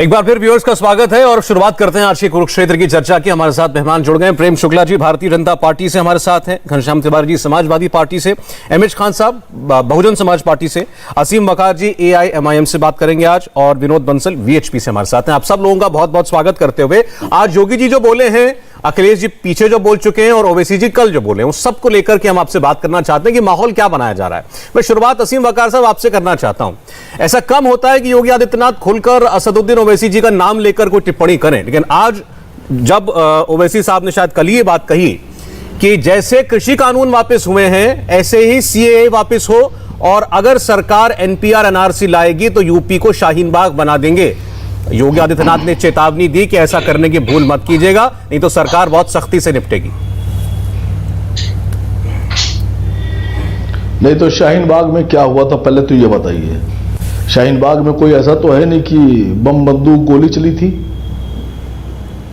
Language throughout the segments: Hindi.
एक बार फिर व्यूअर्स का स्वागत है और शुरुआत करते हैं आज की कुरुक्षेत्र की चर्चा की। हमारे साथ मेहमान जुड़ गए हैं। प्रेम शुक्ला जी भारतीय जनता पार्टी से हमारे साथ हैं, घनश्याम तिवारी जी समाजवादी पार्टी से, एमएच खान साहब बहुजन समाज पार्टी से, असीम वकार जी एआईएमआईएम से बात करेंगे आज, और विनोद बंसल वीएचपी से हमारे साथ हैं। आप सब लोगों का बहुत बहुत स्वागत करते हुए आज योगी जी जो बोले हैं, अखिलेश जी पीछे जो बोल चुके हैं और ओवैसी जी कल जो बोले, उस सबको लेकर के हम आपसे बात करना चाहते हैं कि माहौल क्या बनाया जा रहा है। मैं शुरुआत असीम वकार साहब आपसे करना चाहता हूं। ऐसा कम होता है कि योगी आदित्यनाथ खुलकर असदुद्दीन ओवैसी जी का नाम लेकर कोई टिप्पणी करें, लेकिन आज जब ओवैसी साहब ने शायद कल ये बात कही कि जैसे कृषि कानून वापस हुए हैं ऐसे ही सीएए वापस हो, और अगर सरकार एनपीआर एनआरसी लाएगी तो यूपी को शाहीन बाग बना देंगे। योगी आदित्यनाथ ने चेतावनी दी कि ऐसा करने की भूल मत कीजिएगा, नहीं तो सरकार बहुत सख्ती से निपटेगी। नहीं तो शाहीन बाग में क्या हुआ था पहले तो ये बताइए। शाहीन बाग में कोई ऐसा तो है नहीं कि बम बंदूक गोली चली थी।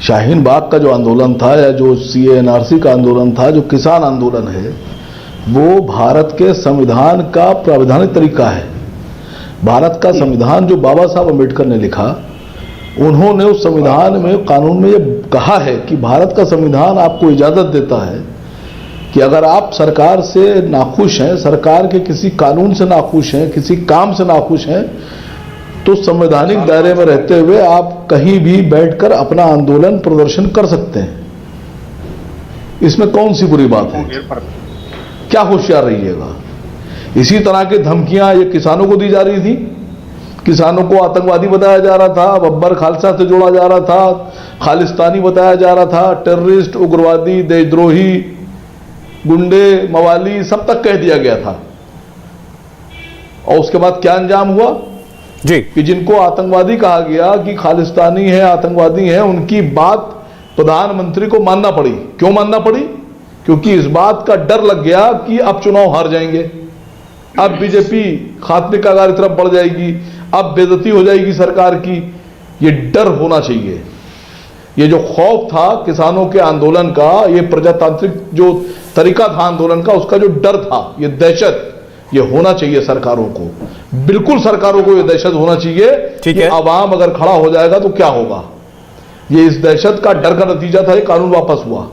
शाहीन बाग का जो आंदोलन था या जो सीए एनआरसी का आंदोलन था, जो किसान आंदोलन है, वो भारत के संविधान का प्रावधानिक तरीका है। भारत का संविधान जो बाबा साहब अम्बेडकर ने लिखा, उन्होंने उस संविधान में कानून में ये कहा है कि भारत का संविधान आपको इजाजत देता है कि अगर आप सरकार से नाखुश हैं, सरकार के किसी कानून से नाखुश हैं, किसी काम से नाखुश हैं, तो संवैधानिक दायरे में रहते हुए आप कहीं भी बैठकर अपना आंदोलन प्रदर्शन कर सकते हैं। इसमें कौन सी बुरी बात है? क्या होशियार रहिएगा। इसी तरह की धमकियां ये किसानों को दी जा रही थी। किसानों को आतंकवादी बताया जा रहा था, बब्बर खालसा से जोड़ा जा रहा था, खालिस्तानी बताया जा रहा था, टेररिस्ट, उग्रवादी, देशद्रोही, गुंडे, मवाली, सब तक कह दिया गया था। और उसके बाद क्या अंजाम हुआ जी कि जिनको आतंकवादी कहा गया कि खालिस्तानी है, आतंकवादी है, उनकी बात प्रधानमंत्री को मानना पड़ी। क्यों मानना पड़ी? क्योंकि इस बात का डर लग गया कि अब चुनाव हार जाएंगे, अब बीजेपी खात्मे की कगार की तरफ बढ़ जाएगी, अब बेइज्जती हो जाएगी सरकार की। ये डर होना चाहिए। ये जो खौफ था किसानों के आंदोलन का, ये प्रजातांत्रिक जो तरीका था आंदोलन का, उसका जो डर था, ये दहशत, ये होना चाहिए सरकारों को। बिल्कुल सरकारों को ये दहशत होना चाहिए कि अवाम अगर खड़ा हो जाएगा तो क्या होगा। ये इस दहशत का डर का नतीजा था ये कानून वापस हुआ।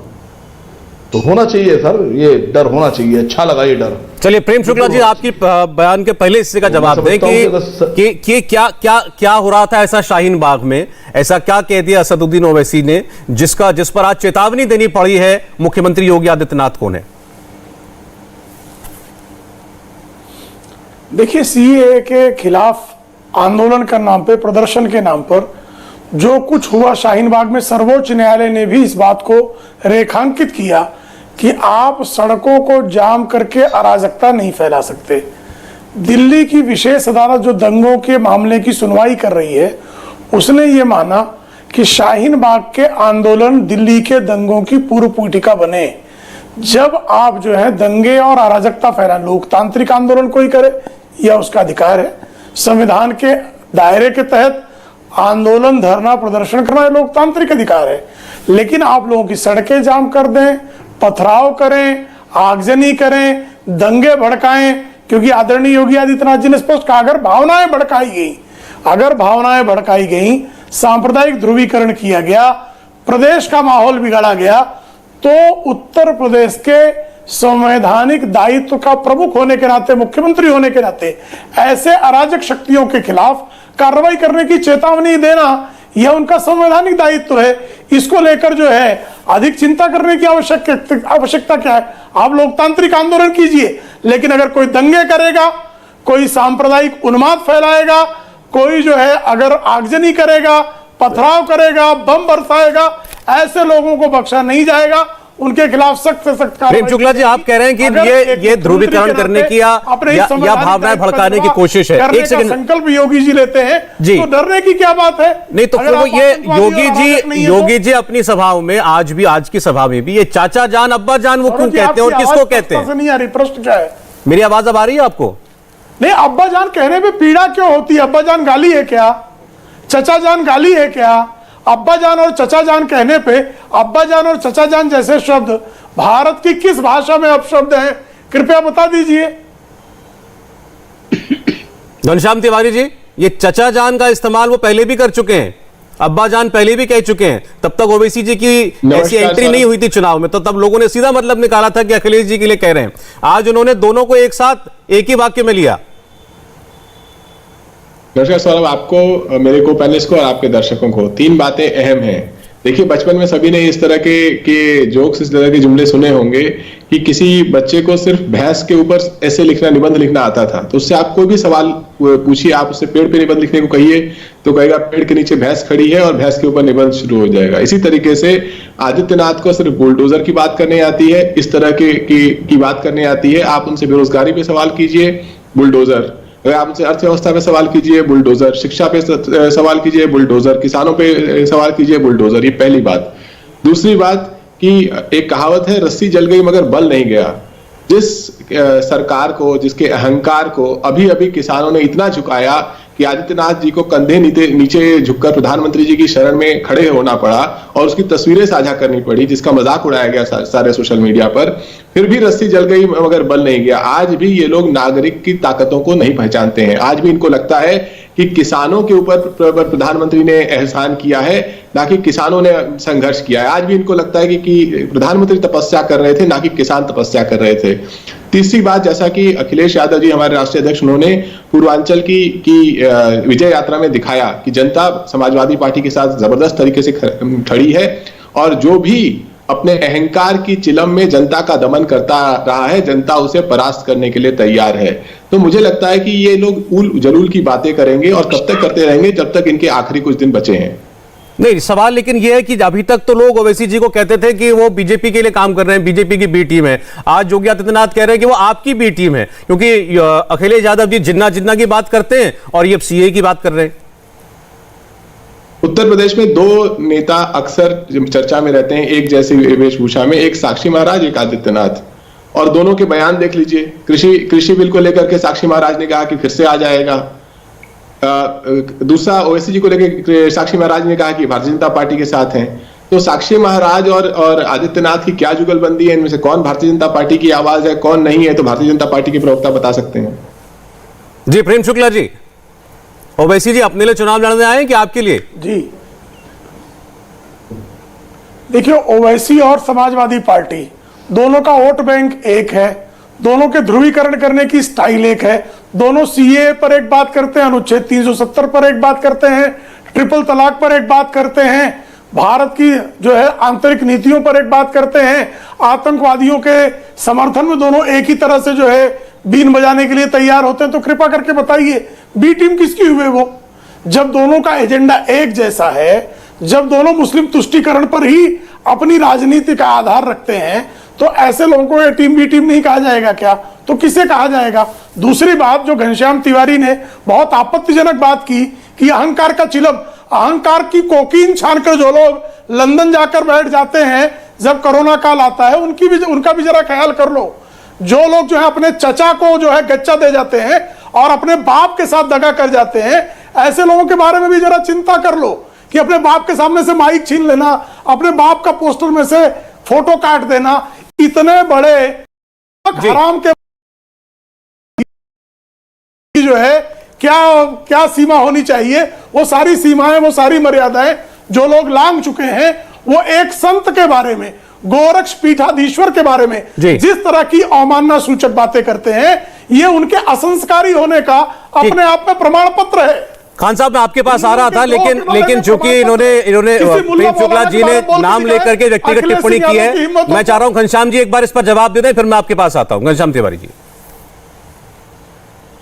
तो होना चाहिए सर, ये डर होना चाहिए। अच्छा लगा ये डर। चलिए प्रेम शुक्ला जी आपकी बयान के पहले हिस्से का जवाब दें कि क्या हो रहा था ऐसा शाहीन बाग में, ऐसा क्या कह दिया असदुद्दीन ओवैसी ने जिस पर आज चेतावनी देनी पड़ी है मुख्यमंत्री योगी आदित्यनाथ को ने? देखिए, सीएए के खिलाफ आंदोलन के नाम पे, प्रदर्शन के नाम पर जो कुछ हुआ शाहीन बाग में, सर्वोच्च न्यायालय ने भी इस बात को रेखांकित किया कि आप सड़कों को जाम करके अराजकता नहीं फैला सकते। दिल्ली की विशेष अदालत जो दंगों के मामले की सुनवाई कर रही है, उसने ये माना कि शाहीन बाग के आंदोलन दिल्ली के दंगों की पूर्व पीठिका बने। जब आप जो है दंगे और अराजकता फैला, लोकतांत्रिक आंदोलन कोई करे, यह उसका अधिकार है। संविधान के दायरे के तहत आंदोलन, धरना, प्रदर्शन करना लोकतांत्रिक अधिकार है। लेकिन आप लोगों की सड़कें जाम कर दें, पथराव करें, आगजनी करें, दंगे भड़काएं, क्योंकि आदरणीय योगी आदित्यनाथ जी ने स्पष्ट कहा, अगर भावनाएं भड़काई गई, सांप्रदायिक ध्रुवीकरण किया गया, प्रदेश का माहौल बिगाड़ा गया, तो उत्तर प्रदेश के संवैधानिक दायित्व का प्रमुख होने के नाते, मुख्यमंत्री होने के नाते, ऐसे अराजक शक्तियों के खिलाफ कार्रवाई करने की चेतावनी देना, यह उनका संवैधानिक दायित्व है। इसको लेकर जो है अधिक चिंता करने की आवश्यकता क्या है? आप लोकतांत्रिक आंदोलन कीजिए, लेकिन अगर कोई दंगे करेगा, कोई सांप्रदायिक उन्माद फैलाएगा, कोई जो है अगर आगजनी करेगा, पथराव करेगा, बम बरसाएगा, ऐसे लोगों को बख्शा नहीं जाएगा। उनके खिलाफ सख्त से सख्त कार्रवाई। प्रेम शुक्ला जी आप कह रहे हैं कि ये ध्रुवीकरण करने की या भावनाएं भड़काने की कोशिश है। एक सेकंड, संकल्प योगी जी लेते हैं जी, तो डरने की क्या बात है? नहीं तो फिर ये योगी जी अपनी सभाओं में, आज की सभा में भी, ये चाचा जान, अब्बा जान वो क्यों कहते हैं और किसको कहते हैं? नहीं आ रही, प्रश्न क्या है? मेरी आवाज अब आ रही है आपको? नहीं, अब्बा जान कहने पे पीड़ा क्यों होती है? अब्बा जान गाली है क्या? चचा जान गाली है क्या? अब्बा जान और चचा जान कहने पे, अब्बा जान और चचा जान जैसे शब्द भारत की किस भाषा में अपशब्द हैं? कृपया बता दीजिए। घनश्याम तिवारी जी, ये चचा जान का इस्तेमाल वो पहले भी कर चुके हैं। अब्बा जान पहले भी कह चुके हैं, तब तक ओवैसी जी की ऐसी एंट्री नहीं हुई थी चुनाव में, तो तब लोगों ने सीधा मतलब निकाला था कि अखिलेश जी के लिए कह रहे हैं। आज उन्होंने दोनों को एक साथ एक ही वाक्य में लिया। नमस्कार सौरभ, आपको, मेरे को पैनलिस्ट को और आपके दर्शकों को 3 बातें अहम हैं। देखिए, बचपन में सभी ने इस तरह के जोक्स, इस तरह के जुमले सुने होंगे कि किसी बच्चे को सिर्फ भैंस के ऊपर ऐसे लिखना, निबंध लिखना आता था, तो उससे आप कोई भी सवाल पूछिए, आप उससे पेड़ पे निबंध लिखने को कहिए तो कहेगा पेड़ के नीचे भैंस खड़ी है और भैंस के ऊपर निबंध शुरू हो जाएगा। इसी तरीके से आदित्यनाथ को सिर्फ बुलडोजर की बात करने आती है, इस तरह की बात करने आती है। आप उनसे बेरोजगारी पे सवाल कीजिए, बुलडोजर। अगर आप उनसे अर्थव्यवस्था पे सवाल कीजिए, बुलडोजर। शिक्षा पे सवाल कीजिए, बुलडोजर। किसानों पे सवाल कीजिए, बुलडोजर। ये पहली बात। दूसरी बात कि एक कहावत है, रस्सी जल गई मगर बल नहीं गया। जिस सरकार को, जिसके अहंकार को अभी अभी किसानों ने इतना झुकाया कि आदित्यनाथ जी को कंधे नीचे झुककर प्रधानमंत्री जी की शरण में खड़े होना पड़ा और उसकी तस्वीरें साझा करनी पड़ी, जिसका मजाक उड़ाया गया सारे सोशल मीडिया पर, फिर भी रस्सी जल गई मगर बल नहीं गया। आज भी ये लोग नागरिक की ताकतों को नहीं पहचानते हैं। आज भी इनको लगता है कि किसानों के ऊपर प्रधानमंत्री ने एहसान किया है, ना कि किसानों ने संघर्ष किया है। आज भी इनको लगता है कि प्रधानमंत्री तपस्या कर रहे थे, ना कि किसान तपस्या कर रहे थे। तीसरी बात, जैसा कि अखिलेश यादव जी हमारे राष्ट्रीय अध्यक्ष, उन्होंने पूर्वांचल की विजय यात्रा में दिखाया कि जनता समाजवादी पार्टी के साथ जबरदस्त तरीके से खड़ी है और जो भी अपने अहंकार की चिलम में जनता का दमन करता रहा है, जनता उसे परास्त करने के लिए तैयार है। तो मुझे लगता है कि ये लोग उल जलूल की बातें करेंगे और कब तक करते रहेंगे, जब तक इनके आखिरी कुछ दिन बचे हैं। नहीं, सवाल लेकिन यह है कि अभी तक तो लोग ओवैसी जी को कहते थे कि वो बीजेपी के लिए काम कर रहे हैं, बीजेपी की बी टीम है। आज योगी आदित्यनाथ कह रहे हैं कि वो आपकी बी टीम है, क्योंकि अखिलेश यादव जी जिन्ना जिन्ना की बात करते हैं और ये सीए की बात कर रहे हैं। उत्तर प्रदेश में 2 नेता अक्सर चर्चा में रहते हैं एक जैसी वेशभूषा में, एक साक्षी महाराज, एक आदित्यनाथ, और दोनों के बयान देख लीजिए। कृषि बिल को लेकर के साक्षी महाराज ने कहा कि फिर से आ जाएगा। दूसरा, ओवैसी जी को लेकर साक्षी महाराज ने कहा कि भारतीय जनता पार्टी के साथ हैं। तो साक्षी महाराज और आदित्यनाथ की क्या जुगलबंदी है? इनमें से कौन भारतीय जनता पार्टी की आवाज है, कौन नहीं है? तो भारतीय जनता पार्टी के प्रवक्ता बता सकते हैं। जी प्रेम शुक्ला जी, ओवैसी जी अपने लिए चुनाव लड़ने आए हैं कि आपके लिए? जी देखिए, ओवैसी और समाजवादी पार्टी दोनों का वोट बैंक एक है, दोनों के ध्रुवीकरण करने की स्टाइल एक है। दोनों सीए पर एक बात करते हैं, अनुच्छेद 370 पर एक बात करते हैं, ट्रिपल तलाक पर एक बात करते हैं, भारत की जो है आंतरिक नीतियों पर एक बात करते हैं, आतंकवादियों के समर्थन में दोनों एक ही तरह से जो है बीन बजाने के लिए तैयार होते हैं। तो कृपा करके बताइए, बी टीम किसकी हुए वो? जब दोनों का एजेंडा एक जैसा है, जब दोनों मुस्लिम तुष्टीकरण पर ही अपनी राजनीति का आधार रखते हैं, तो ऐसे लोगों को ए टीम बी टीम नहीं कहा जाएगा क्या? तो किसे कहा जाएगा? दूसरी बात, जो घनश्याम तिवारी ने बहुत आपत्तिजनक बात की कि अहंकार का चिलम, अहंकार की कोकीन छानकर जो लोग लंदन जाकर बैठ जाते हैं जब कोरोना काल आता है, उनका भी जरा ख्याल कर लो। जो लोग जो है अपने चचा को जो है गच्चा दे जाते हैं और अपने बाप के साथ दगा कर जाते हैं, ऐसे लोगों के बारे में भी जरा चिंता कर लो कि अपने बाप के सामने से माइक छीन लेना, अपने बाप का पोस्टर में से फोटो काट देना, इतने बड़े हराम के जो है क्या सीमा होनी चाहिए? वो सारी सीमाएं, वो सारी मर्यादाएं जो लोग लांघ चुके हैं, वो एक संत के बारे में, गोरक्ष पीठाधीश्वर के बारे में जिस तरह की अवमानना सूचक बातें करते हैं, ये उनके असंस्कारी होने का अपने आप में प्रमाण पत्र है। खान साहब, मैं आपके पास आ रहा था, लेकिन चूंकि इन्होंने प्रेम शुक्ला जी ने नाम लेकर के व्यक्तिगत टिप्पणी की है, मैं चाह रहा हूं घनश्याम जी एक बार इस पर जवाब दे दें, फिर मैं आपके पास आता हूं। घनश्याम तिवारी जी,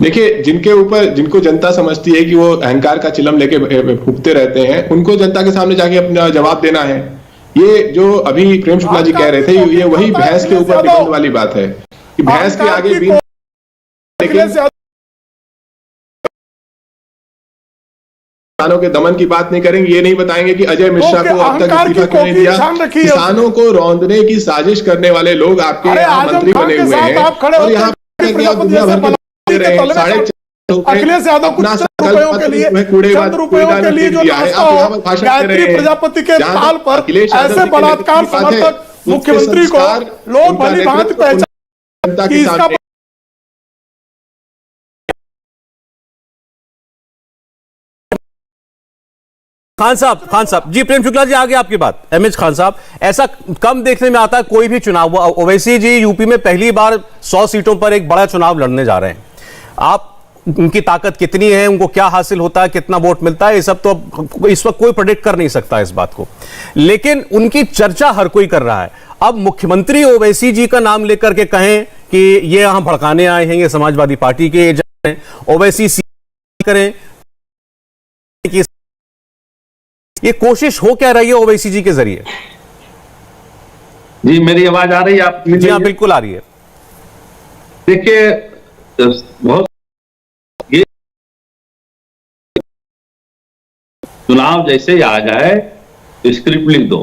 देखिए, जिनको जनता समझती है कि वो अहंकार का चिलम लेके फूंकते रहते हैं, उनको जनता के सामने जाके अपना जवाब देना है। ये जो अभी प्रेम शुक्ला जी कह रहे थे, ये वही भैंस के ऊपर निबंध वाली बात है कि भैंस के आगे भी, लेकिन किसानों के दमन की बात नहीं करेंगे। ये नहीं बताएंगे कि अजय मिश्रा को अब तक इस्तीफा क्यों नहीं दिया। किसानों को रौंदने की साजिश करने वाले लोग आपके यहाँ मंत्री बने हुए हैं और यहाँ दुनिया भर के अखिलेश यादव कुछ रुपयों के लिए जो गायत्री प्रजापति के ताल पर ऐसे बलात्कार समर्थक मुख्यमंत्री को लोग भली भांति पहचान कि इसका खान साहब जी, प्रेम शुक्ला जी आगे आपकी बात। एमएच खान साहब, ऐसा कम देखने में आता है कोई भी चुनाव। ओवैसी जी यूपी में पहली बार 100 सीटों पर एक बड़ा चुनाव लड़ने जा रहे हैं। आप उनकी ताकत कितनी है, उनको क्या हासिल होता है, कितना वोट मिलता है, ये सब तो इस वक्त कोई प्रेडिक्ट कर नहीं सकता इस बात को, लेकिन उनकी चर्चा हर कोई कर रहा है। अब मुख्यमंत्री ओवैसी जी का नाम लेकर के कहें कि ये यहां भड़काने आए हैं, ये समाजवादी पार्टी के एजेंट हैं, ओवैसी करें, ये कोशिश हो क्या रही है ओवैसी जी के जरिए? जी मेरी आवाज आ रही है? आप जी हाँ, बिल्कुल आ रही है। देखिए, बहुत ये चुनाव जैसे ही आ जाए स्क्रिप्ट लिख दो,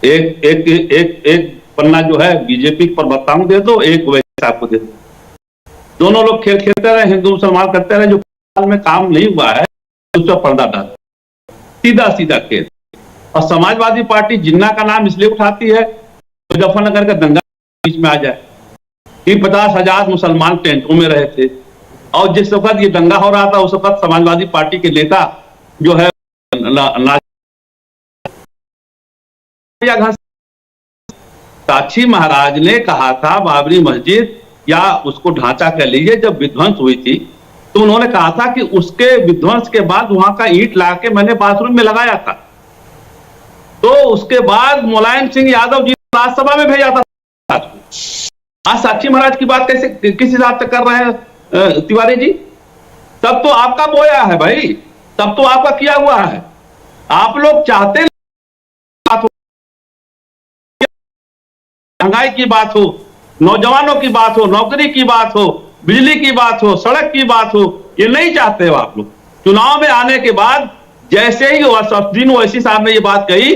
एक एक एक एक पन्ना जो है बीजेपी पर बताऊं दे दो, एक वैसे आपको दे दो। दोनों लोग खेल खेलते रहे, हिंदू मुसलमान करते रहे, जो में काम नहीं हुआ है उस पर पर्दा डाल, सीधा सीधा खेल। और समाजवादी पार्टी जिन्ना का नाम इसलिए उठाती है मुजफ्फरनगर का दंगा बीच में आ जाए कि 50,000 मुसलमान टेंटों में रहे थे, और जिस वक्त ये दंगा हो रहा था उस वक्त समाजवादी पार्टी के नेता जो है साक्षी महाराज ने कहा था बाबरी मस्जिद या उसको ढांचा कह लीजिए, जब विध्वंस हुई थी तो उन्होंने कहा था कि उसके विध्वंस के बाद वहां का ईंट लाके मैंने बाथरूम में लगाया था। तो उसके बाद मुलायम सिंह यादव जी राज्यसभा में भेजा था। आज साक्षी महाराज की बात कैसे किस हिसाब से कर रहे हैं तिवारी जी? तब तो आपका बोया है भाई, तब तो आपका किया हुआ है। आप लोग चाहते महंगाई की बात हो, नौजवानों की बात हो, नौकरी की बात हो, बिजली की बात हो, सड़क की बात हो, ये नहीं चाहते हो आप लोग। चुनाव में आने के बाद जैसे ही असदुद्दीन ओवैसी साहब ने ये बात कही,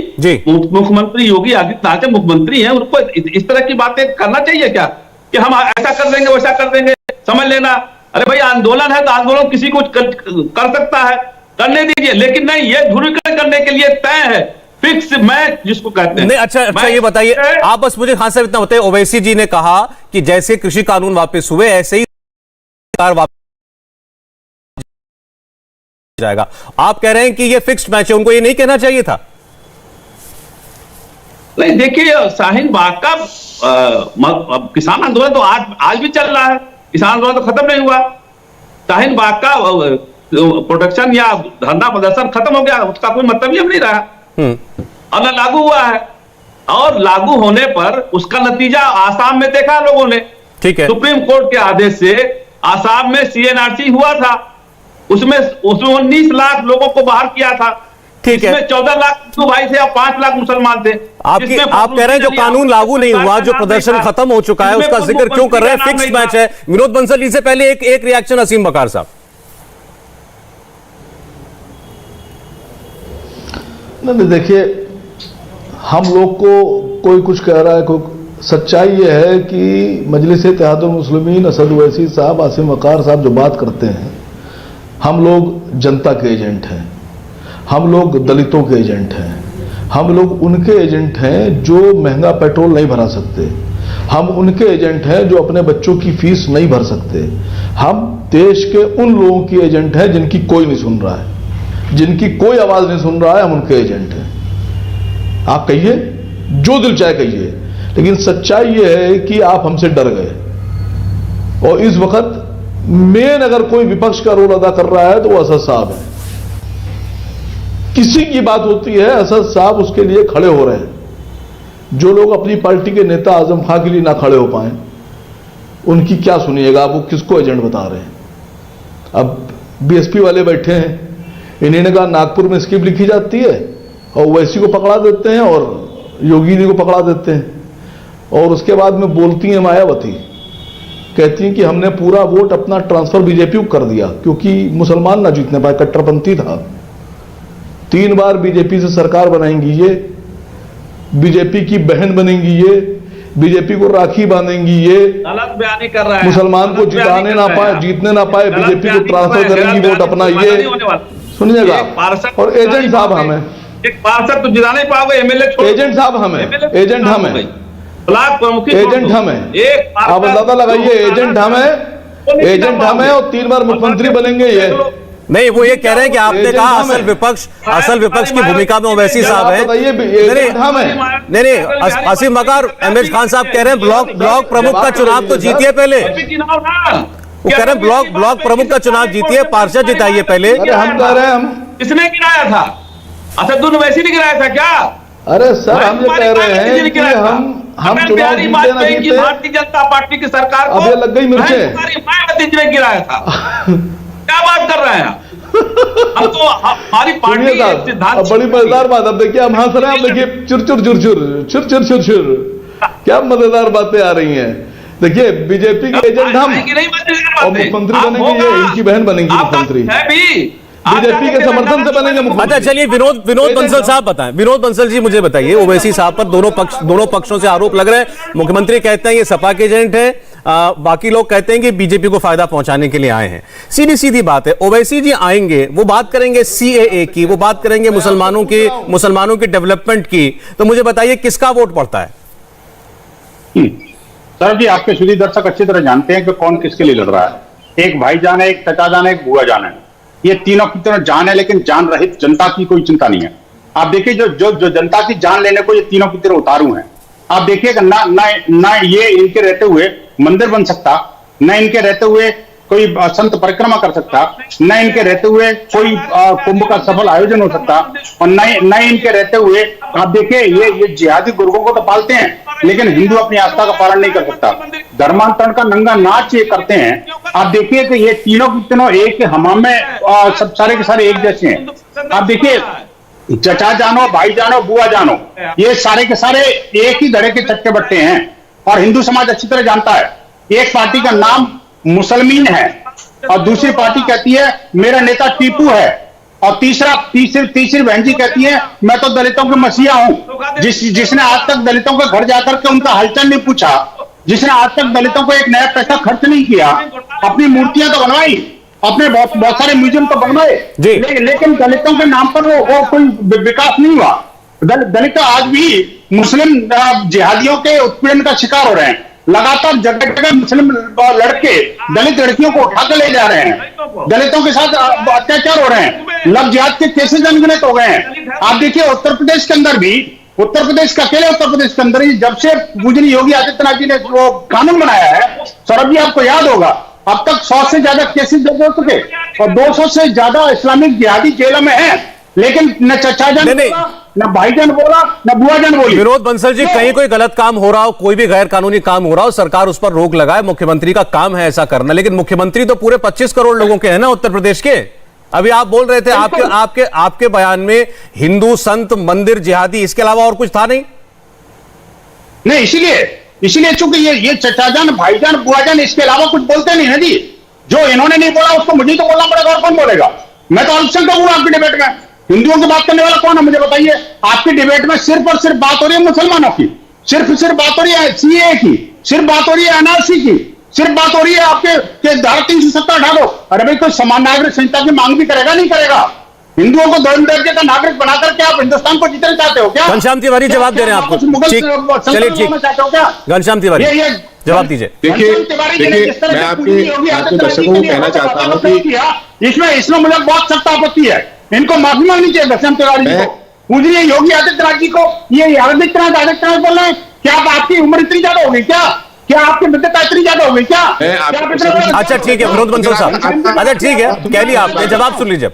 मुख्यमंत्री योगी आदित्यनाथ मुख्यमंत्री हैं, उनको इस तरह की बातें करना चाहिए क्या कि हम ऐसा कर देंगे वैसा कर देंगे, समझ लेना। अरे भाई आंदोलन है तो आंदोलन किसी को कर सकता है, करने दीजिए, लेकिन नहीं, ये ध्रुवीकरण करने के लिए तय है, फिक्स मैच जिसको कहते हैं। नहीं, अच्छा ये बताइए आप, बस मुझे खान साहब इतना बताइए, ओवैसी जी ने कहा कि जैसे कृषि कानून वापस हुए ऐसे ही वापस जाएगा। आप कह रहे हैं कि ये फिक्स्ड मैच है, उनको ये नहीं कहना चाहिए था? नहीं, देखिए शाहीन बाग का किसान आंदोलन तो आज भी चल रहा है, किसान आंदोलन तो खत्म नहीं हुआ। शाहीन बाग का प्रोटेक्शन या धरना प्रदर्शन खत्म हो गया, उसका कोई मतलब ही अब नहीं रहा, और न लागू हुआ है। और लागू होने पर उसका नतीजा आसाम में देखा लोगों ने। ठीक है, सुप्रीम कोर्ट के आदेश से आसाम में CNRC हुआ था, उसमें 19 लाख लोगों को बाहर किया था। ठीक है, 14 लाख हिंदू भाई थे और 5 लाख मुसलमान थे। आप कह रहे हैं जो कानून लागू नहीं हुआ, जो प्रदर्शन खत्म हो चुका है, उसका जिक्र क्यों कर रहे हैं? फिक्स्ड मैच है। विनोद बंसल जी से पहले एक रिएक्शन असीम बकार साहब। नहीं देखिए, हम लोग को कोई कुछ कह रहा है, कोई सच्चाई ये है कि मजलिस इत्तेहादुल मुस्लिमीन असद ओवैसी साहब, आसिम वकार साहब जो बात करते हैं, हम लोग जनता के एजेंट हैं, हम लोग दलितों के एजेंट हैं, हम लोग उनके एजेंट हैं जो महंगा पेट्रोल नहीं भरा सकते, हम उनके एजेंट हैं जो अपने बच्चों की फीस नहीं भर सकते, हम देश के उन लोगों की एजेंट हैं जिनकी कोई नहीं सुन रहा है, जिनकी कोई आवाज नहीं सुन रहा है, हम उनके एजेंट हैं। आप कहिए जो दिल चाहे कहिए, लेकिन सच्चाई यह है कि आप हमसे डर गए। और इस वक्त मेन अगर कोई विपक्ष का रोल अदा कर रहा है तो वो असद साहब है। किसी की बात होती है, असद साहब उसके लिए खड़े हो रहे हैं। जो लोग अपनी पार्टी के नेता आजम खां के लिए ना खड़े हो पाए, उनकी क्या सुनिएगा? आप वो किसको एजेंट बता रहे हैं? अब बीएसपी वाले बैठे हैं, इन्होंने कहा नागपुर में स्कीम लिखी जाती है और ओवैसी को पकड़ा देते हैं और योगी जी को पकड़ा देते हैं। और उसके बाद में बोलती हैं मायावती, कहती हैं कि हमने पूरा वोट अपना ट्रांसफर बीजेपी को कर दिया क्योंकि मुसलमान ना जीतने पाए, कट्टरपंथी था। 3 बार बीजेपी से सरकार बनाएंगी, ये बीजेपी की बहन बनेंगी, ये बीजेपी को राखी बांधेंगी, ये गलत बयानी कर रहा है, मुसलमान को जिताने ना पाए, जीतने ना पाए, बीजेपी को ट्रांसफर करेंगी वोट अपना, ये सुनिएगा। और एजेंट साहब हमें, एक पार्षद तो जिता नहीं पाओगे, एमएलए एजेंट साहब हमें, एजेंट हमें, ब्लॉक प्रमुख एजेंट हमें, आप अंदाजा लगाइए, एजेंट हमें, एजेंट हमें, और 3 बार मुख्यमंत्री बनेंगे ये। नहीं, वो ये कह रहे हैं कि आपने कहा असल विपक्ष की भूमिका में ओवैसी साहब हैं। नहीं, असीम मकार, एमएच खान साहब कह रहे हैं ब्लॉक प्रमुख का चुनाव तो जीतिए पहले। वो कह रहे हैं ब्लॉक प्रमुख का चुनाव जीतिए, पार्षद जिताइए पहले। हम कह रहे हैं किसने गिराया था? असदुद्दीन ओवैसी ने गिराया था क्या? अरे सर, हम ये कह रहे हैं कि हम चुनाव जीते ना जीते, भारतीय जनता पार्टी की सरकार को अब ये लग गई मिर्चें। मायावती ने गिराया था। क्या बात कर रहे हैं? हम तो हमारी पार्टी अब बड़ी मजेदार बात, अब देखिए हम हंस रहे हैं, अब देखिए चुर क्या मजेदार बातें आ रही हैं। देखिए बीजेपी के एजेंट हम, और मुख्यमंत्री बनेंगे ये, इनकी बहन बनेंगी मुख्यमंत्री, बीजेपी के समर्थन से बनेंगे मुख्यमंत्री। अच्छा चलिए, विनोद बंसल साहब बताएं। विनोद बंसल जी मुझे बताइए, ओवैसी साहब पर दोनों पक्षों से आरोप लग रहे हैं। मुख्यमंत्री कहते हैं ये सपा के एजेंट हैं, बाकी लोग कहते हैं कि बीजेपी को फायदा पहुंचाने के लिए आए हैं। सीधी बात है, ओवैसी जी आएंगे, वो बात करेंगे सीएए की, वो बात करेंगे मुसलमानों की डेवलपमेंट की, तो मुझे बताइए किसका वोट पड़ता है? सर जी, आपके सुधी दर्शक अच्छी तरह जानते हैं कि कौन किसके लिए लड़ रहा है। एक भाईजान है, एक चचाजान है, एक बुआ जान है। ये तीनों की तरह जान है, लेकिन जान रहित जनता की कोई चिंता नहीं है। आप देखिए जो जनता की जान लेने को ये तीनों की तरह उतारू हैं। आप देखिएगा ना ये इनके रहते हुए मंदिर बन सकता, न इनके रहते हुए कोई संत परिक्रमा कर सकता, न इनके रहते हुए कोई कुंभ का सफल आयोजन हो सकता, और न इनके रहते हुए आप देखिए ये जिहादी गुर्गों को तो पालते हैं, लेकिन हिंदू अपनी आस्था का पालन नहीं कर सकता। धर्मांतरण का नंगा नाच ये करते हैं। आप देखिए कि ये तीनों की तीनों एक हमाम में सब सारे के सारे एक जैसे हैं। आप देखिए चचा जानो, भाई जानो, बुआ जानो, ये सारे के सारे एक ही धड़े के चट्टे बट्टे हैं, और हिंदू समाज अच्छी तरह जानता है। एक पार्टी का नाम मुसलमान है और दूसरी पार्टी कहती है मेरा नेता टीपू है, और तीसरी बहन जी कहती है मैं तो दलितों के मसीहा हूं। जिसने आज तक दलितों के घर जाकर के उनका हालचाल नहीं पूछा, जिसने आज तक दलितों को एक नया पैसा खर्च नहीं किया, अपनी मूर्तियां तो बनवाई, अपने बहुत सारे म्यूजियम तो बनवाए, लेकिन दलितों के नाम पर वो कोई विकास नहीं हुआ। दलित आज भी मुस्लिम जिहादियों के उत्पीड़न का शिकार हो रहे हैं। लगातार जगह जगह मुस्लिम लड़के दलित लड़कियों को उठाकर ले जा रहे हैं, दलितों के साथ अत्याचार हो रहे हैं, लव जिहाद के केसेस अनगिनत हो गए हैं। आप देखिए उत्तर प्रदेश के अंदर भी, उत्तर प्रदेश का अकेले उत्तर प्रदेश के अंदर ही जब से पूजनीय योगी आदित्यनाथ जी ने वो कानून बनाया है, सौरभ जी आपको याद होगा, अब तक 100 से ज्यादा केसेस दर्ज हो चुके और 200 से ज्यादा इस्लामिक जिहादी जेलों में हैं, लेकिन न चचा जान बोला, न भाईजान बोला, न बुआ जान बोली। विनोद बंसल जी, कहीं कोई गलत काम हो रहा हो, कोई भी गैर कानूनी काम हो रहा हो, सरकार उस पर रोक लगाए, मुख्यमंत्री का काम है ऐसा करना, लेकिन मुख्यमंत्री तो पूरे 25 करोड़ लोगों के हैं ना उत्तर प्रदेश के। अभी आप बोल रहे थे आपके बयान में हिंदू, संत, मंदिर, जिहादी, इसके अलावा और कुछ था नहीं? इसीलिए चूंकि ये चचाजान, भाईजान, बुआजान इसके अलावा कुछ बोलते नहीं है जी। जो इन्होंने नहीं बोला उसको मुझे तो बोलना पड़ेगा, और कौन बोलेगा? मैं तो अल्पसंख्यक हूं आपकी डिबेट में। हिंदुओं की बात करने वाला कौन है मुझे बताइए? आपकी डिबेट में सिर्फ और सिर्फ बात हो रही है मुसलमानों की, सिर्फ बात हो रही है सीए की, सिर्फ बात हो रही है एनआरसी की, सिर्फ बात हो रही है आपके धारा 370 हटा दो। अरे भाई, कोई समान नागरिक संहिता की मांग भी करेगा नहीं करेगा? हिंदुओं को दो दर्जे का नागरिक बनाकर के आप हिंदुस्तान को जीतना चाहते हो क्या? घनश्याम तिवारी जवाब दे रहे हैं आपको। चलिए ठीक, घनश्याम तिवारी जवाब दीजिए। देखिए मैं आपके दर्शकों को कहना चाहता हूं कि इसमें मुझे बहुत सख्त आपत्ति है। इनको माफी मांगनी चाहिए घनश्याम तिवारी जी को, पूजनीय योगी आदित्यनाथ जी को। ये आदित्यनाथ बोल रहे हैं, क्या आपकी उम्र इतनी ज्यादा हो गई क्या आपकी विद्वता इतनी ज्यादा हो गई क्या? अच्छा ठीक है विनोद बंसल साहब, अच्छा ठीक है, कह लिया आपने, जवाब सुन लीजिए।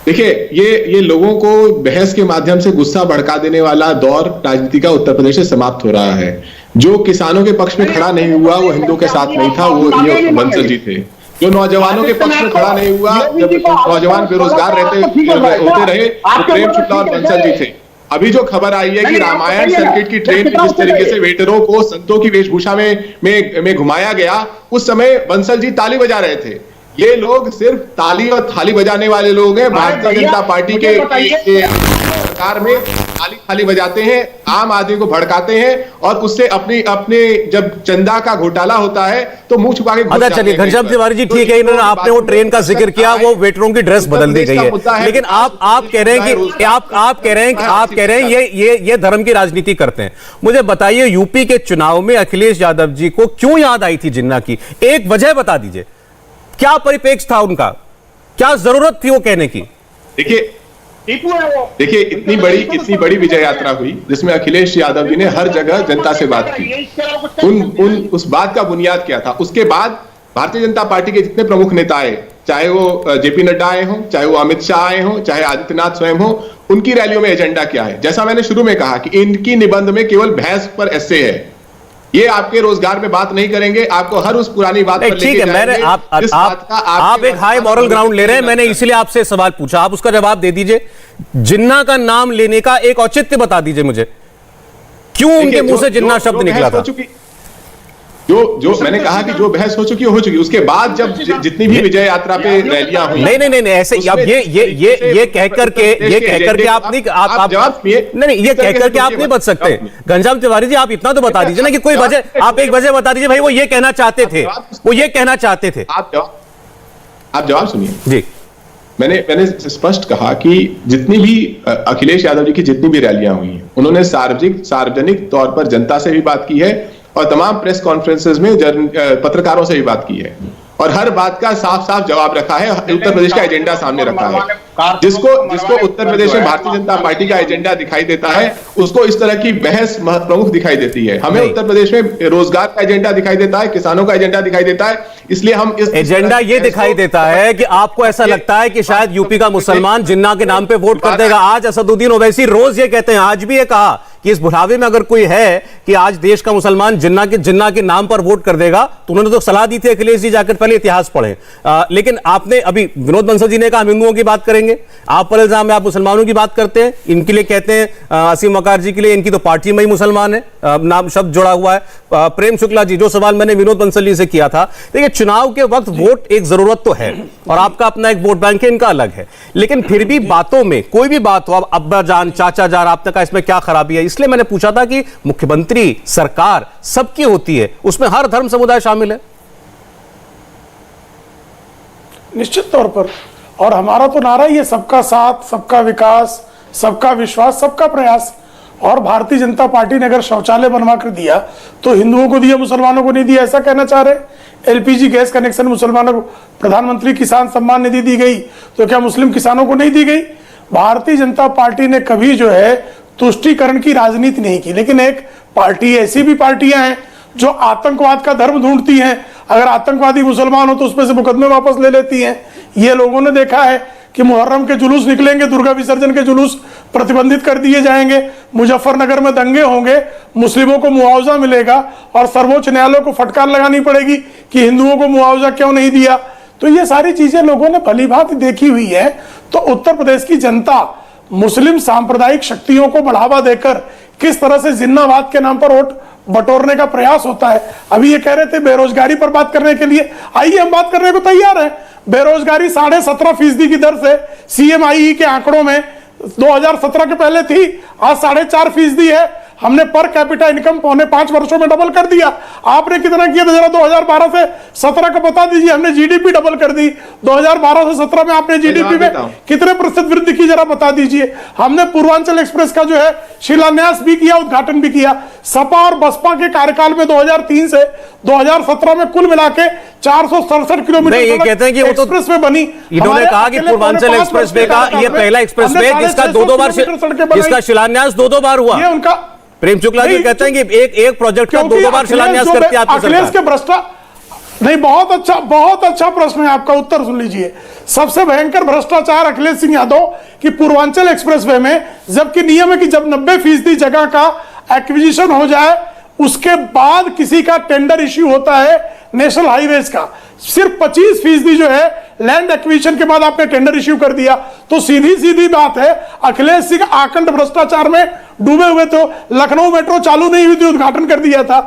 देखिए ये लोगों को बहस के माध्यम से गुस्सा भड़का देने वाला दौर राजनीति का उत्तर प्रदेश से समाप्त हो रहा है। जो किसानों के पक्ष में खड़ा नहीं हुआ वो हिंदू के साथ नहीं था, वो ये बंसल जी थे। जो नौजवानों के पक्ष में खड़ा नहीं हुआ, जब नौजवान बेरोजगार होते रहे, तो प्रेम शुक्ला और बंसल जी थे। अभी जो खबर आई है कि रामायण सर्किट की ट्रेन में जिस तरीके से वेटरों को संतों की वेशभूषा में घुमाया गया, उस समय बंसल जी ताली बजा रहे थे। ये लोग सिर्फ ताली और थाली बजाने वाले लोग हैं। भारतीय जनता पार्टी के सरकार में थाली बजाते हैं, आम आदमी को भड़काते हैं, और उससे अपने जब चंदा का घोटाला होता है तो मुंह छुपा के। अच्छा चलिए घनश्याम तिवारी जी, ठीक है, इन्होंने आपने वो ट्रेन का जिक्र किया, वो वेटरों की ड्रेस बदल दी गई है, लेकिन आप कह रहे हैं कि आप कह रहे हैं ये धर्म की राजनीति करते हैं। मुझे बताइए, यूपी के चुनाव में अखिलेश यादव जी को क्यों याद आई थी जिन्ना की? एक वजह बता दीजिए। क्या परिप्रेक्ष्य था उनका, क्या जरूरत थी वो कहने की? देखिए इतनी बड़ी विजय यात्रा हुई जिसमें अखिलेश यादव जी ने हर जगह जनता से बात की। उस बात का बुनियाद क्या था? उसके बाद भारतीय जनता पार्टी के जितने प्रमुख नेता आए, चाहे वो जेपी नड्डा आए हों, चाहे वो अमित शाह आए हों, चाहे आदित्यनाथ स्वयं हो, उनकी रैलियों में एजेंडा क्या है? जैसा मैंने शुरू में कहा कि इनकी निबंध में केवल भैंस पर एस्से है। ये आपके रोजगार में बात नहीं करेंगे, आपको हर उस पुरानी बात पर ठीक है, मैंने आप एक हाई मॉरल ग्राउंड ले रहे हैं, मैंने इसलिए आपसे सवाल पूछा, आप उसका जवाब दे दीजिए। जिन्ना का नाम लेने का एक औचित्य बता दीजिए मुझे, क्यों उनके मुंह से जिन्ना शब्द निकला था? जो मैंने कहा कि जो बहस हो चुकी उसके बाद जब जितनी भी विजय यात्रा पे रैलियां हुई, नहीं ऐसे अब ये कह करके आप नहीं, आप जवाब नहीं, ये कह करके आप नहीं बच सकते। घनश्याम तिवारी जी, आप इतना तो बता दीजिए ना कि कोई वजह, आप एक वजह बता दीजिए भाई, वो ये कहना चाहते थे, वो ये कहना चाहते थे। आप जवाब सुनिए जी। मैंने स्पष्ट कहा कि जितनी भी अखिलेश यादव जी की जितनी भी रैलियां हुई हैं, उन्होंने सार्वजनिक तौर पर जनता से भी बात की है और तमाम प्रेस कॉन्फ्रेंसेस में पत्रकारों से भी बात की है और हर बात का साफ साफ जवाब रखा है। उत्तर प्रदेश का एजेंडा सामने रखा है। जिसको उत्तर प्रदेश में भारतीय जनता पार्टी का एजेंडा दिखाई देता है, उसको इस तरह की बहस प्रमुख दिखाई देती है। हमें उत्तर प्रदेश में रोजगार का एजेंडा दिखाई देता है, किसानों का एजेंडा दिखाई देता है, इसलिए हम इस एजेंडा ये दिखाई देता है कि आपको ऐसा लगता है कि शायद यूपी का मुसलमान जिन्ना के नाम पे वोट कर देगा। आज असदुद्दीन ओवैसी रोज ये कहते हैं, आज भी ये कहा कि इस बुढ़ावे में अगर कोई है कि आज देश का मुसलमान जिन्ना के नाम पर वोट कर देगा, तो उन्होंने तो सलाह दी थी अखिलेश जी जाकर पहले इतिहास पढ़ें। लेकिन आपने अभी विनोद बंसल जी ने कहा हम हिंदुओं की बात करेंगे, आप पर इल्जाम है आप मुसलमानों की बात करते हैं। इनके लिए कहते हैं असीम वकार जी के लिए, इनकी तो पार्टी में ही मुसलमान है, नाम शब्द जुड़ा हुआ है। प्रेम शुक्ला जी, जो सवाल मैंने विनोद बंसल जी से किया था, देखिए चुनाव के वक्त वोट एक जरूरत तो है और आपका अपना एक वोट बैंक है, इनका अलग है, लेकिन फिर भी बातों में कोई भी बात हो, अब अब्बा जान चाचा जान आपने कहा इसमें क्या खराबी है, इसलिए मैंने पूछा था कि मुख्यमंत्री सरकार सबकी होती है, उसमें हर धर्म समुदाय शामिल है। निश्चित तौर पर, और हमारा तो नारा ही है सबका साथ, सबका विकास, सबका विश्वास, सबका प्रयास। और भारतीय जनता पार्टी ने अगर शौचालय बनवा कर दिया तो हिंदुओं को दिया, मुसलमानों को नहीं दिया, ऐसा कहना चाह रहे। एलपीजी गैस कनेक्शन मुसलमानों को, प्रधानमंत्री किसान सम्मान निधि दी गई तो क्या मुस्लिम किसानों को नहीं दी गई? भारतीय जनता पार्टी ने कभी जो है तुष्टीकरण की राजनीति नहीं की, लेकिन एक पार्टी, ऐसी भी पार्टियां हैं जो आतंकवाद का धर्म ढूंढती हैं। अगर आतंकवादी मुसलमान हो तो उसमें से मुकदमे वापस ले लेती हैं। ये लोगों ने देखा है कि मुहर्रम के जुलूस निकलेंगे, दुर्गा विसर्जन के जुलूस प्रतिबंधित कर दिए जाएंगे, मुजफ्फरनगर में दंगे होंगे, मुस्लिमों को मुआवजा मिलेगा और सर्वोच्च न्यायालय को फटकार लगानी पड़ेगी कि हिंदुओं को मुआवजा क्यों नहीं दिया। तो ये सारी चीजें लोगों ने भलीभांति देखी हुई है। तो उत्तर प्रदेश की जनता मुस्लिम सांप्रदायिक शक्तियों को बढ़ावा देकर किस तरह से जिन्नावाद के नाम पर वोट बटोरने का प्रयास होता है। अभी ये कह रहे थे बेरोजगारी पर बात करने के लिए, आइए हम बात करने को तैयार हैं। बेरोजगारी 17.5% की दर से सीएमआई के आंकड़ों में 2017 के पहले थी, आज 4.5% है। हमने पर कैपिटा इनकम 4.5 वर्षों में डबल कर दिया। आपने कितना किया था जरा 2012 से 17 का बता दीजिए। हमने जीडीपी डबल कर दी। 2012 से 17 में आपने जीडीपी में कितने प्रतिशत वृद्धि की जरा बता दीजिए। हमने पूर्वांचल एक्सप्रेस का जो है शिलान्यास भी किया, उद्घाटन भी किया। सपा और बसपा के कार्यकाल में 2003 से 2017 में कुल मिला के 467 किलोमीटर ये कहते हैं कि वो तो एक्सप्रेस वे बनी। इन्होंने कहा कि पूर्वांचल एक्सप्रेस वे का ये पहला एक्सप्रेस वे जिसका 2-2 बार जिसका शिलान्यास 2-2 बार हुआ। ये उनका प्रेम शुक्ला जी कहते हैं कि एक प्रोजेक्ट का 2-2 बार शिलान्यास करती है आपकी सरकार। अखिलेश के भ्रष्टाचार नहीं, बहुत अच्छा प्रश्न है आपका, उत्तर सुन लीजिए। सबसे भयंकर भ्रष्टाचार अखिलेश सिंह यादव की पूर्वांचल एक्सप्रेसवे में, जबकि नियम है कि जब 90% जगह का एक्विजिशन हो जाए उसके बाद किसी का टेंडर इश्यू होता है नेशनल हाईवेज का। सिर्फ 25% जो है लैंड एक्विजिशन के बाद आपने टेंडर इश्यू कर दिया। तो सीधी बात है, अखिलेश सिंह आकंठ भ्रष्टाचार में डूबे हुए। तो लखनऊ मेट्रो चालू नहीं हुई थी, उद्घाटन कर दिया था।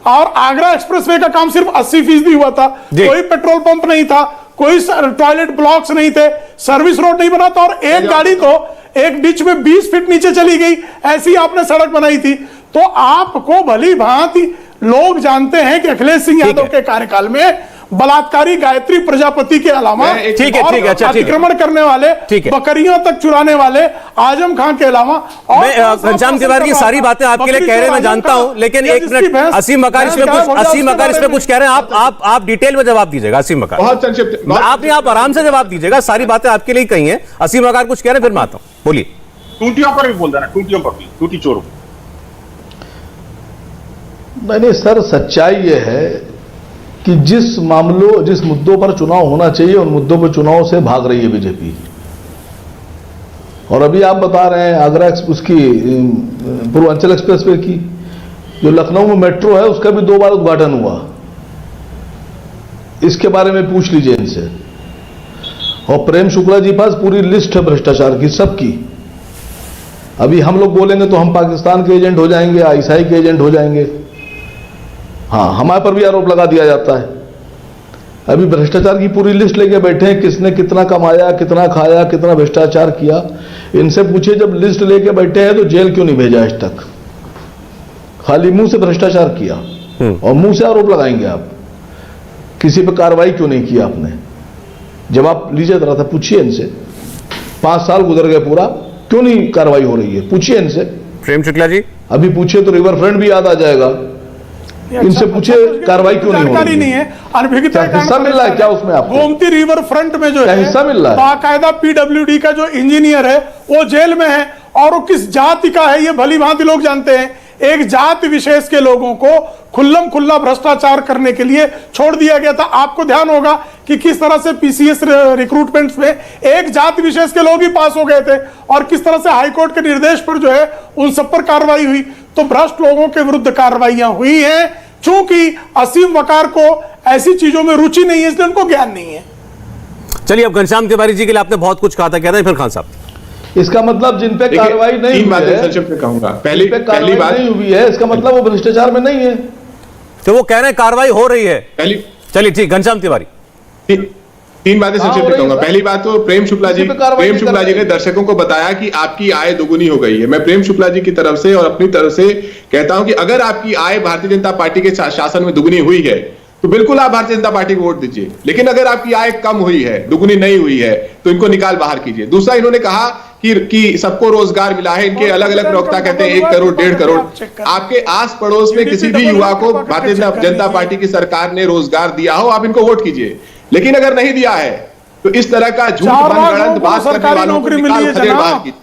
और आगरा एक्सप्रेसवे का काम सिर्फ 80% हुआ था। कोई पेट्रोल पंप नहीं था, कोई टॉयलेट ब्लॉक्स नहीं थे, सर्विस रोड नहीं बना था, और एक गाड़ी तो एक डिच में 20 फीट नीचे चली गई, ऐसी आपने सड़क बनाई थी। तो आपको भली भांति लोग जानते हैं कि अखिलेश सिंह यादव के कार्यकाल में बलात्कारी गायत्री प्रजापति के अलावा मैं एक- ठीक है, और ठीक है, अच्छा, ठीक है। अतिक्रमण करने वाले, ठीक है। बकरियों तक चुराने वाले आजम खान के अलावा और मैं घनश्याम तिवारी की सारी बातें आपके लिए कह रहे हैं, मैं जानता हूं, लेकिन एक मिनट, असीम मकार इसमें कुछ कह रहे हैं, आप डिटेल में जवाब दीजिएगा। असीम मकार, बहुत संक्षिप्त आप आराम से जवाब दीजिएगा, सारी बातें आपके लिए कही हैं। असीम मकार कुछ कह रहे हैं, फिर मैं आता हूं, बोलिए। टूटियों पर भी बोल देना, टूटियों पर भी, टूटी चोरों। नहीं सर, सच्चाई यह है कि जिस मुद्दों पर चुनाव होना चाहिए उन मुद्दों पर चुनाव से भाग रही है बीजेपी। और अभी आप बता रहे हैं आगरा उसकी पूर्वांचल एक्सप्रेसवे की, जो लखनऊ में मेट्रो है उसका भी 2 बार उद्घाटन हुआ, इसके बारे में पूछ लीजिए इनसे। और प्रेम शुक्ला जी पास पूरी लिस्ट है भ्रष्टाचार की, सबकी। अभी हम लोग बोलेंगे तो हम पाकिस्तान के एजेंट हो जाएंगे, आईएसआई के एजेंट हो जाएंगे। हाँ, हमारे पर भी आरोप लगा दिया जाता है। अभी भ्रष्टाचार की पूरी लिस्ट लेके बैठे हैं, किसने कितना कमाया, कितना खाया, कितना भ्रष्टाचार किया। इनसे पूछिए, जब लिस्ट लेके बैठे हैं तो जेल क्यों नहीं भेजा आज तक? खाली मुंह से भ्रष्टाचार किया और मुंह से आरोप लगाएंगे आप। किसी पे कार्रवाई क्यों नहीं किया आपने? जवाब लीजिए जरा था, पूछिए इनसे। 5 साल गुजर गए पूरा, क्यों नहीं कार्रवाई हो रही है? पूछिए इनसे। प्रेम शुक्ला जी, अभी पूछिए तो रिवर फ्रंट भी याद आ जाएगा। इनसे पूछे कार्रवाई क्यों नहीं हो जानकारी रही नहीं है। अनभिज्ञता क्या हिस्सा मिल रहा है क्या उसमें आपको? गोमती रिवर फ्रंट में जो क्या है हिस्सा मिल रहा है? बाकायदा पीडब्ल्यूडी का जो इंजीनियर है वो जेल में है, और वो किस जाति का है ये भली भांति लोग जानते हैं। एक जाति विशेष के लोगों को खुल्लम खुल्ला भ्रष्टाचार करने के लिए छोड़ दिया गया था। आपको ध्यान होगा कि किस तरह से पीसीएस रिक्रूटमेंट्स में एक जाति विशेष के लोग ही पास हो गए थे, और किस तरह से हाईकोर्ट के निर्देश पर जो है उन सब पर कार्रवाई हुई। तो भ्रष्ट लोगों के विरुद्ध कार्रवाइयां हुई हैं। चूंकि असीम वकार को ऐसी चीजों में रुचि नहीं है, इसलिए उनको ज्ञान नहीं है। चलिए, अब घनश्याम तिवारी जी के लिए आपने बहुत कुछ कहा था, क्या था फिर खान साहब? इसका मतलब जिन पे कार्रवाई नहीं तीन हुई बातें है, संक्षिप्त में कहूंगा। जिन पहली पे कार्रवाई बात, नहीं हुई है, इसका मतलब वो भ्रष्टाचार में नहीं है। तो वो कह रहे हैं कार्रवाई हो रही है। पहली चलिए ठीक, घनश्याम तिवारी। तीन बातें हाँ, संक्षिप्त हो में रही कहूंगा। है। पहली बात तो प्रेम शुक्ला जी किसी पे कार्रवाई नहीं कर ने रहे। दर्शकों को बताया कि आपकी आय दुगुनी हो गई है। मैं प्रेम शुक्ला जी की तरफ से और अपनी तरफ से कहता हूं कि अगर आपकी आय भारतीय जनता पार्टी के शासन में दुगुनी हुई है तो बिल्कुल आप भारतीय जनता पार्टी को वोट दीजिए। लेकिन अगर आपकी आय कम हुई है, दुगुनी नहीं हुई है, तो इनको निकाल बाहर कीजिए। दूसरा, इन्होंने कहा कि सबको रोजगार मिला है। इनके अलग अलग प्रवक्ता कहते हैं 1 करोड़ 1.5 करोड़। आपके आस पड़ोस में किसी भी युवा को भारतीय जनता पार्टी की सरकार ने रोजगार दिया हो, आप इनको वोट कीजिए। लेकिन अगर नहीं दिया है तो इस तरह का झूठ 4 लाख मनगढ़ंत लोगों को बात करने सरकारी वालों को नौकरी निकाल मिली है खदेड़ जनाब। बाहर कीजिए।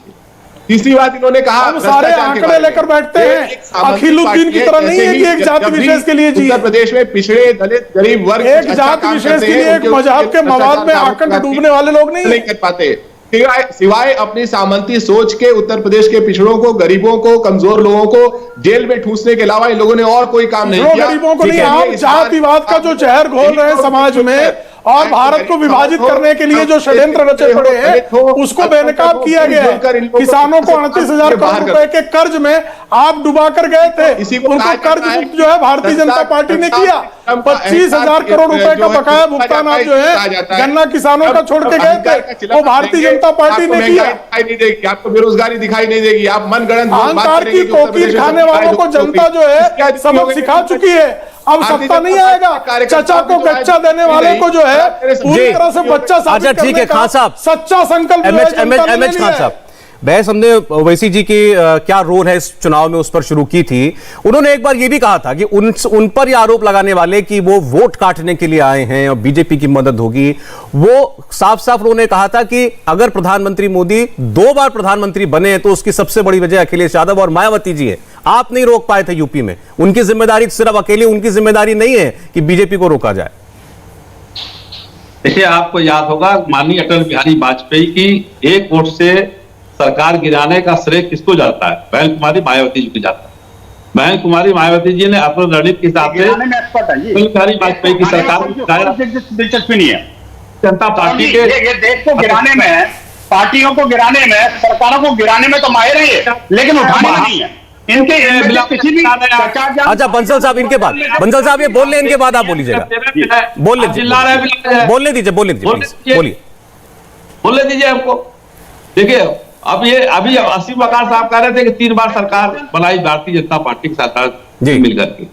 तीसरी बात इन्होंने कहा, हम सारे भ्रष्टाचार के आंकड़े बारे में। लेकर बैठते ये हैं। एक सामाजिक अखिलुद्दीन की पार्टी तरह नहीं है कि एक जब जाति भी विशेष के लिए जी। उत्तर प्रदेश में पिछड़े दलित गरीब वर्ग एक अच्छा जाति काम विशेष करते के हैं, लिए एक उनके मजहब के मवाद में भ्रष्टाचार आकर का डूबने वाले लोग नहीं नहीं कर पाते। सिवाय अपनी सामंती सोच के उत्तर प्रदेश के पिछड़ों को, गरीबों को, कमजोर लोगों को जेल में ठूसने के अलावा इन लोगों ने और कोई काम नहीं किया। गरीबों को ठीक नहीं, है, आप इस बार जातिवाद का जो जहर घोल रहे हैं समाज में और भारत को विभाजित करने के लिए जो षड्यंत्र रचे पड़े हैं उसको बेनकाब किया गया है। किसानों को 38,000 करोड़ रुपए के कर्ज में आप डुबा कर गए थे, उनको कर्ज मुक्त जो है भारतीय जनता पार्टी ने किया। 25,000 करोड़ रुपए का बकाया भुगतान आप जो है गन्ना किसानों का छोड़ के गए थे, वो भारतीय जनता पार्टी ने किया। दिखाई नहीं देगी, आपको बेरोजगारी दिखाई नहीं देगी, आप मनगढ़ंत अहंकार की कोकीर खाने वालों को जनता जो है सबक सिखा चुकी है। अब सत्ता नहीं आएगा, चचा को गच्चा देने वाले को जो है पूरी तरह से बच्चा साबित अच्छा ठीक है, करने खान का साहब, सच्चा संकल्प जो है जनता ने ले एमएच लिया खान है। साहब, बहस हमने ओवैसी जी की क्या रोल है इस चुनाव में उस पर शुरू की थी। उन्होंने एक बार यह भी कहा था कि उन पर यह आरोप लगाने वाले कि वो वोट काटने के लिए आए हैं और बीजेपी की मदद होगी, वो साफ साफ उन्होंने कहा था कि अगर प्रधानमंत्री मोदी 2 बार प्रधानमंत्री बने तो उसकी सबसे बड़ी वजह अखिलेश यादव और मायावती जी है। आप नहीं रोक पाए थे यूपी में, उनकी जिम्मेदारी सिर्फ अकेली उनकी जिम्मेदारी नहीं है कि बीजेपी को रोका जाए। देखिए, आपको याद होगा माननीय अटल बिहारी वाजपेयी की 1 वोट से सरकार गिराने का श्रेय किसको जाता है? बहन कुमारी मायावती जी को जाता है। बहन कुमारी मायावती जी ने अपने रणनीति के हिसाब से गिराने में एक्सपर्ट है ये। अटल बिहारी वाजपेयी की सरकार को गिराया। दिलचस्पी नहीं है जनता पार्टी के ये देश को गिराने में, पार्टियों को गिराने में, सरकारों को गिराने में तो माहिर है ये, लेकिन उठाने में नहीं है। इनके इनमें से किसी भी अच्छा बंसल साहब, इनके बाद बंसल साहब ये बोल लें, इनके बाद आप बोलिएगा। बोल लीजिए, बोलने दीजिए, बोलने दीजिए हमको। देखिए, अब ये अभी असीम वकार साहब कह रहे थे कि 3 बार सरकार बनाई भारतीय जनता पार्टी की सरकार जी। मिलकर के।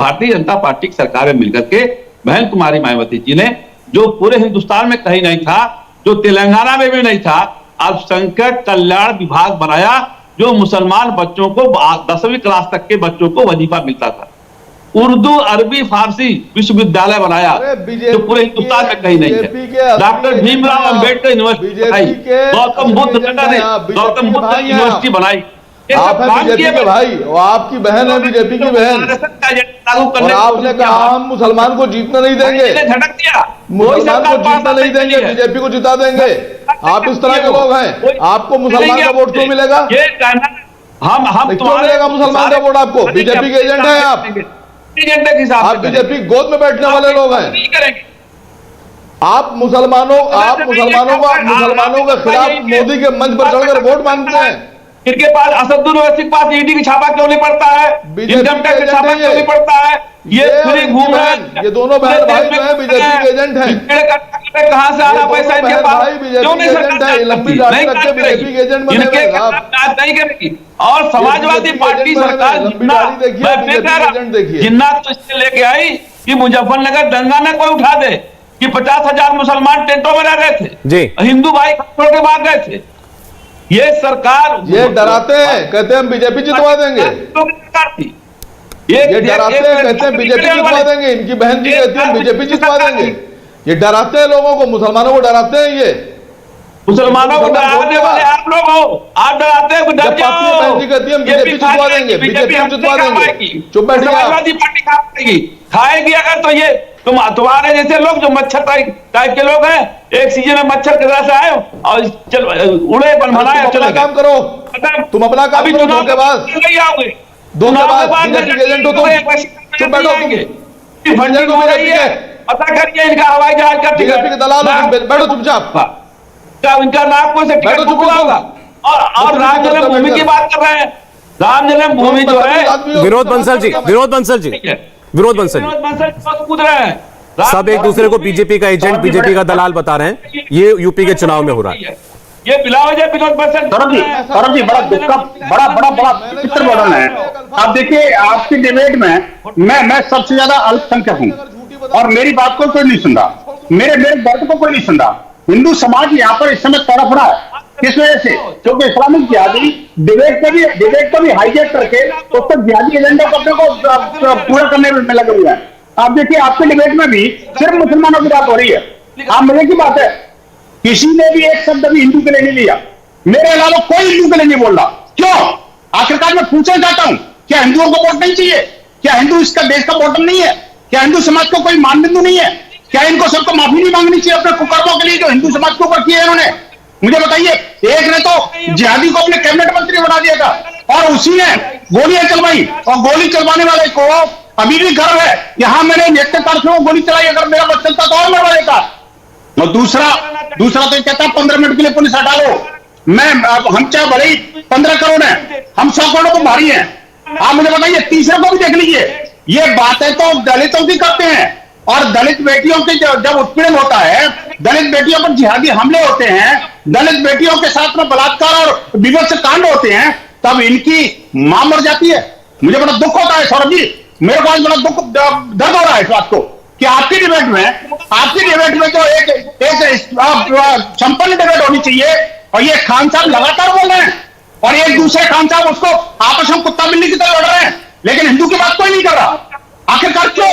भारतीय जनता पार्टी की सरकार में मिलकर के बहन कुमारी मायावती जी ने, जो पूरे हिंदुस्तान में कहीं नहीं था, जो तेलंगाना में भी नहीं था, अल्पसंख्यक कल्याण विभाग बनाया, जो मुसलमान बच्चों को 10वीं क्लास तक के बच्चों को वजीफा मिलता था। उर्दू, अरबी, फारसी विश्वविद्यालय बनाया, जो पूरे हिंदुस्तान में कहीं नहीं है। डॉक्टर भीमराव अंबेडकर यूनिवर्सिटी बनाई, गौतम बुद्ध नगर ने गौतम बुद्ध यूनिवर्सिटी बनाई। आप हैं बीजेपी के भाई और आपकी बहन है बीजेपी की बहन, और आपने कहा हम मुसलमान को जीतना नहीं देंगे, झटक दिया, मुसलमान को जीतना नहीं देंगे, बीजेपी को जिता देंगे। आप इस तरह के लोग हैं, आपको मुसलमान का वोट क्यों मिलेगा? ये हम क्यों मिलेगा मुसलमान का वोट आपको? बीजेपी के एजेंट हैं आप, एजेंडे के हिसाब आप बीजेपी गोद में बैठने वाले लोग हैं। आप मुसलमानों के खिलाफ मोदी के मंच पर चढ़कर वोट मांगते हैं। इनके पास असदुद्दीन ओवैसी के पास ईडी की छापा क्यों नहीं पड़ता है? इनकम टैक्स का छापा क्यों नहीं पड़ता है? ये खुली घूम रहे हैं, ये दोनों बहन भाई जो है बीजेपी के एजेंट हैं। कहां से आ रहा पैसा इनके पास? क्यों नहीं सरकार लंबी दाढ़ी रख के बीजेपी के एजेंट बने हुए हैं आप। नहीं करेगी। और समाजवादी पार्टी सरकार जिन्ना तो इससे लेके आई कि मुजफ्फरनगर दंगा न कोई उठा दे कि 50,000 मुसलमान टेंटों में रह रहे थे, हिंदू भाई छोड़ के भाग गए थे। ये सरकार, ये डराते हैं, कहते हैं हम बीजेपी जितवा देंगे। ये डराते हैं, कहते हैं बीजेपी जितवा देंगे। इनकी बहन जी कहती है बीजेपी जितवा देंगे। ये डराते हैं लोगों को, मुसलमानों को डराते हैं। ये मुसलमानों को डराने वाले आप लोग हो, आप डराते हैं। डर जाओ, बहन जी कहती है हम बीजेपी जितवा देंगे, बीजेपी हम जितवा देंगे। चुप बैठिए। समाजवादी पार्टी खाएगी अगर तो ये तुम्हारे जैसे लोग जो मच्छर टाइप के लोग हैं, एक सीजन में मच्छर के तरह से आए और चल उड़े बन बनाए। अपना काम करो, तुम अपना काम करो। धोखेबाज, धोखेबाज बीजेपी के एजेंट हो तुम। चुप बैठो, फंडिंग हो रही है, पता करिए इनका हवाई जहाज का बीजेपी के दलाल हो, बैठो चुपचाप। इनका नाम कोई से टिकट बुक होगा। और राम जन्मभूमि की बात कर रहे हैं। राम जन्मभूमि जो है, विनोद बंसल जी कूद रहे हैं। सब एक दूसरे को बीजेपी का एजेंट, बीजेपी का दलाल बता रहे हैं। ये यूपी के चुनाव में हो रहा है। ये बिलावज है विनोद बंसल। सौरभ जी बड़ा दुख का बड़ा चित्र वर्णन है। आप देखिए, आपकी डिबेट में मैं सबसे ज्यादा अल्पसंख्यक हूं और मेरी बात को कोई नहीं सुन रहा, मेरे दर्द को कोई नहीं सुन रहा। हिंदू समाज यहाँ पर इस समय तड़प रहा है। किस वजह से? क्योंकि इस्लामिक जिहादी डिबेट को भी हाईजैक करके उस तक जिहादी एजेंडा को अपने को पूरा करने में लगे हुए हैं। आप देखिए, आपके डिबेट में भी सिर्फ मुसलमानों की बात हो रही है। आप मजे की बात है, किसी ने भी एक शब्द भी हिंदू के लिए नहीं लिया। मेरे अलावा कोई हिंदू के लिए नहीं बोल रहा। क्यों? आखिरकार मैं पूछना चाहता हूं, क्या हिंदुओं को वोट नहीं चाहिए? क्या हिंदू इसका देश का बॉटम नहीं है? क्या हिंदू समाज को कोई मानबिंदु नहीं है? क्या इनको सबको माफी नहीं मांगनी चाहिए अपने कुकर्मों के लिए जो हिंदू समाज के ऊपर किए इन्होंने? मुझे बताइए, एक ने तो जिहादी को अपने कैबिनेट मंत्री बना दिया था और उसी ने गोलियां चलवाई, और गोली चलवाने वाले को अभी भी गर्व है, यहां मैंने नेत्रकार्थियों को गोली चलाई, अगर मेरा बच चलता तो और मरवा देता। और दूसरा तो कहता है 15 मिनट के लिए पुलिस हटा लो। हम चाहे भले ही 15 करोड़ है, हम 100 करोड़ तो भारी हैं। आप मुझे बताइए, तीसरे को भी देख लीजिए। ये बातें तो दलितों की करते हैं, और दलित बेटियों के जब उत्पीड़न होता है, दलित बेटियों पर जिहादी हमले होते हैं, दलित बेटियों के साथ में बलात्कार और विवश कांड होते हैं, तब इनकी मां मर जाती है। मुझे बड़ा दुख होता है सौरभ जी, मेरे को आज बड़ा दर्द हो रहा है इस बात को कि आपकी डिबेट में जो एक संपन्न डिबेट होनी चाहिए, और ये खान साहब लगातार बोल रहे हैं और एक दूसरे खान साहब उसको आपस में कुत्ता बिल्ली की तरह लड़ रहे हैं, लेकिन हिंदू की बात कोई नहीं कर रहा। आखिरकार क्यों?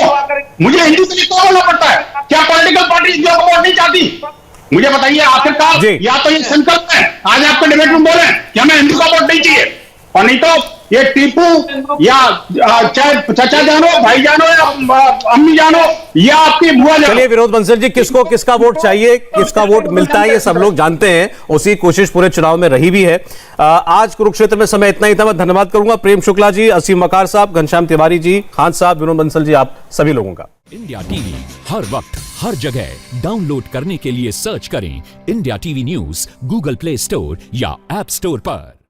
मुझे हिंदू के लिए क्यों बोलना पड़ता है? क्या पॉलिटिकल पार्टी जो वोट नहीं चाहती? मुझे बताइए, आखिरकार या तो ये संकल्प है, आज आपके डिबेट में बोले कि हमें हिंदू का वोट नहीं चाहिए, और नहीं तो ये टीपू या चाहे चचा जानो, भाई जानो या अम्मी जानो या आपकी बुआ जानो। चलिए विनोद बंसल जी, किसको किसका वोट चाहिए, किसका वोट मिलता है, ये सब लोग जानते हैं। उसी कोशिश पूरे चुनाव में रही भी है। आज कुरुक्षेत्र में समय इतना ही था। मैं धन्यवाद करूंगा प्रेम शुक्ला जी, असीम मकार साहब, घनश्याम तिवारी जी, खान साहब, विनोद बंसल जी, आप सभी लोगों का। इंडिया टीवी हर वक्त हर जगह डाउनलोड करने के लिए सर्च करें India TV news Google play store या ऐप स्टोर पर।